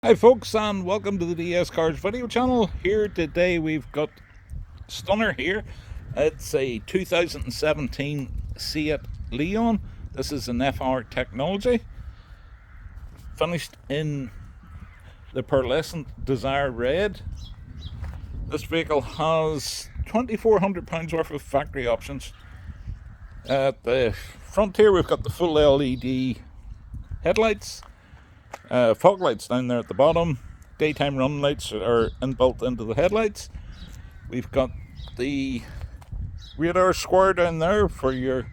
Hi folks, and welcome to the DS Cars video channel. Here today we've got Stunner here. It's a 2017 Seat Leon. This is an FR technology, finished in the pearlescent Desire Red. This vehicle has £2,400 worth of factory options. At the front here we've got the full LED headlights. Fog lights down there at the bottom. Daytime run lights are inbuilt into the headlights. We've got the radar square down there for your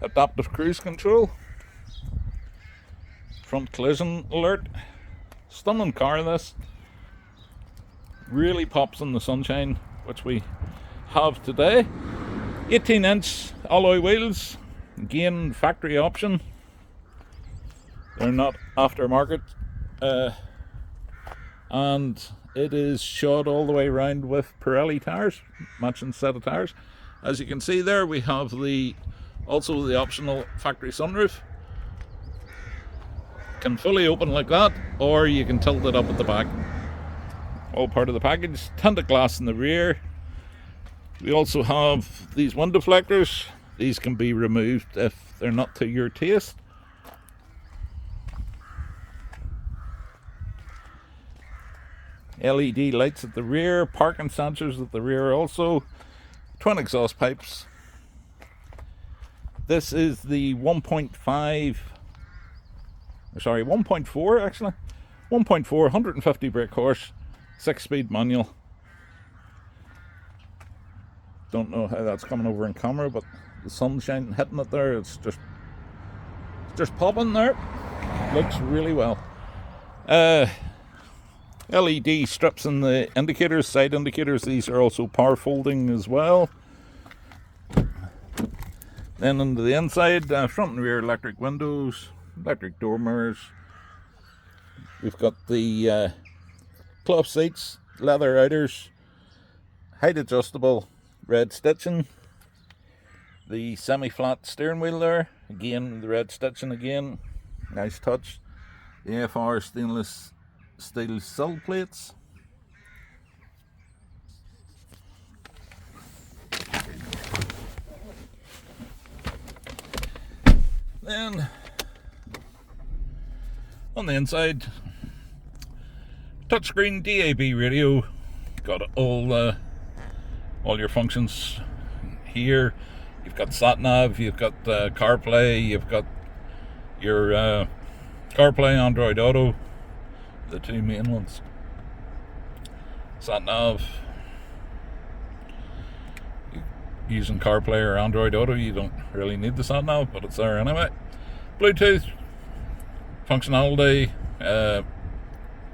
adaptive cruise control. Front collision alert. Stunning car this. Really pops in the sunshine, which we have today. 18-inch alloy wheels. Again, factory option. They're not aftermarket. And it is shod all the way around with Pirelli tires, matching set of tires. As you can see there, we have also the optional factory sunroof. Can fully open like that, or you can tilt it up at the back. All part of the package. Tinted glass in the rear. We also have these window deflectors. These can be removed if they're not to your taste. LED lights at the rear, parking sensors at the rear also, twin exhaust pipes. This is the 1.4 actually, 1.4, 150 brake horse, 6-speed manual. Don't know how that's coming over in camera, but the sunshine hitting it there, it's just popping there. Looks really well. LED strips in the indicators, side indicators. These are also power folding as well. Then into the inside, front and rear electric windows, electric door mirrors. We've got the cloth seats, leather outers, height adjustable red stitching. The semi-flat steering wheel there, again the red stitching again, nice touch. The FR stainless steel sill plates. Then on the inside, touchscreen DAB radio. Got all your functions here. You've got sat nav, you've got CarPlay, you've got your CarPlay, Android Auto. The two main ones. Sat nav, using CarPlay or Android Auto, you don't really need the sat nav, but it's there anyway. Bluetooth functionality,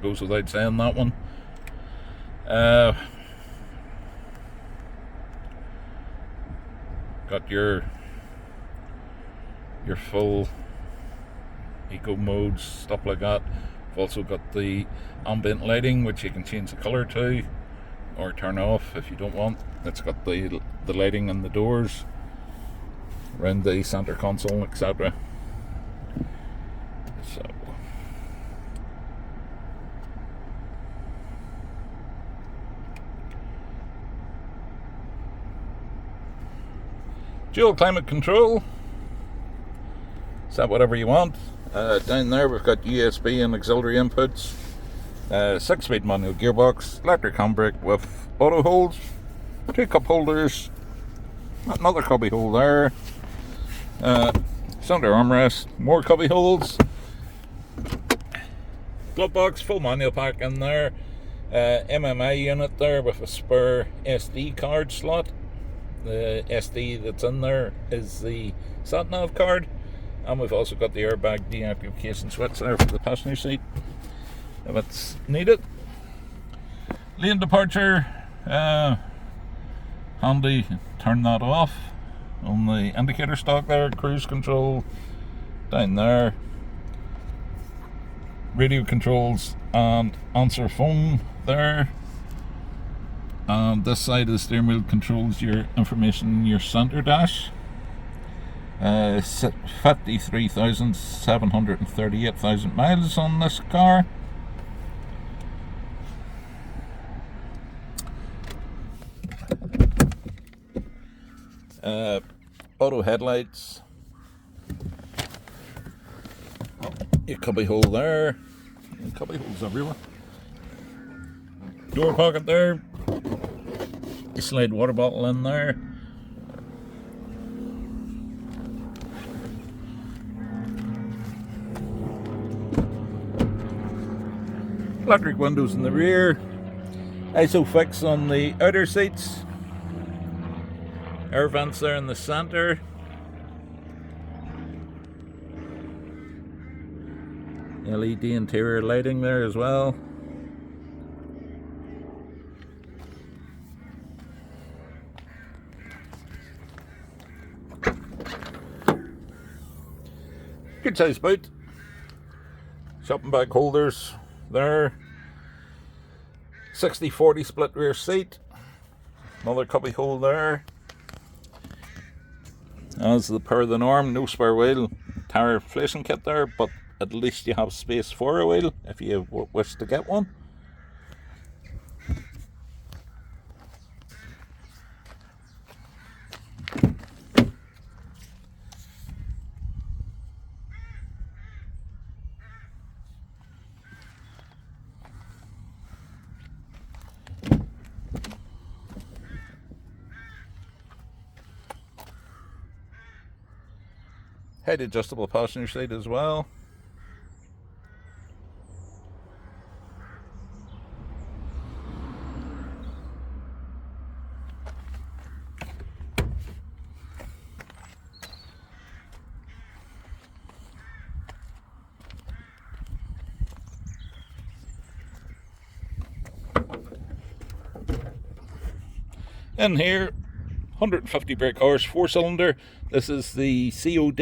goes without saying, that one. Got your full eco modes, stuff like that. Also got the ambient lighting, which you can change the colour to or turn off if you don't want. It's got the lighting in the doors, around the centre console, etc. So dual climate control. Set whatever you want. Down there we've got USB and auxiliary inputs, 6-speed manual gearbox, electric handbrake with auto holds, 2 cup holders, another cubby hole there, center armrest, more cubby holes, glove box, full manual pack in there, MMI unit there with a spare SD card slot. The SD that's in there is the sat nav card. And we've also got the airbag deactivation switch there for the passenger seat, if it's needed. Lane departure, handy, turn that off on the indicator stock there. Cruise control down there. Radio controls and answer phone there. And this side of the steering wheel controls your information in your center dash. 53,738,000 miles on this car. Auto headlights. Your cubby hole there. Cubby holes everywhere. Door pocket there. You slide water bottle in there. Electric windows in the rear. Isofix on the outer seats. Air vents there in the centre. LED interior lighting there as well. Good size boot. Shopping bag holders there. 60-40 split rear seat. Another cubby hole there. As per the norm, no spare wheel. Tire inflation kit there, but at least you have space for a wheel if you wish to get one. Height adjustable passenger seat as well. In here, 150 brake horse, 4-cylinder. This is the COD.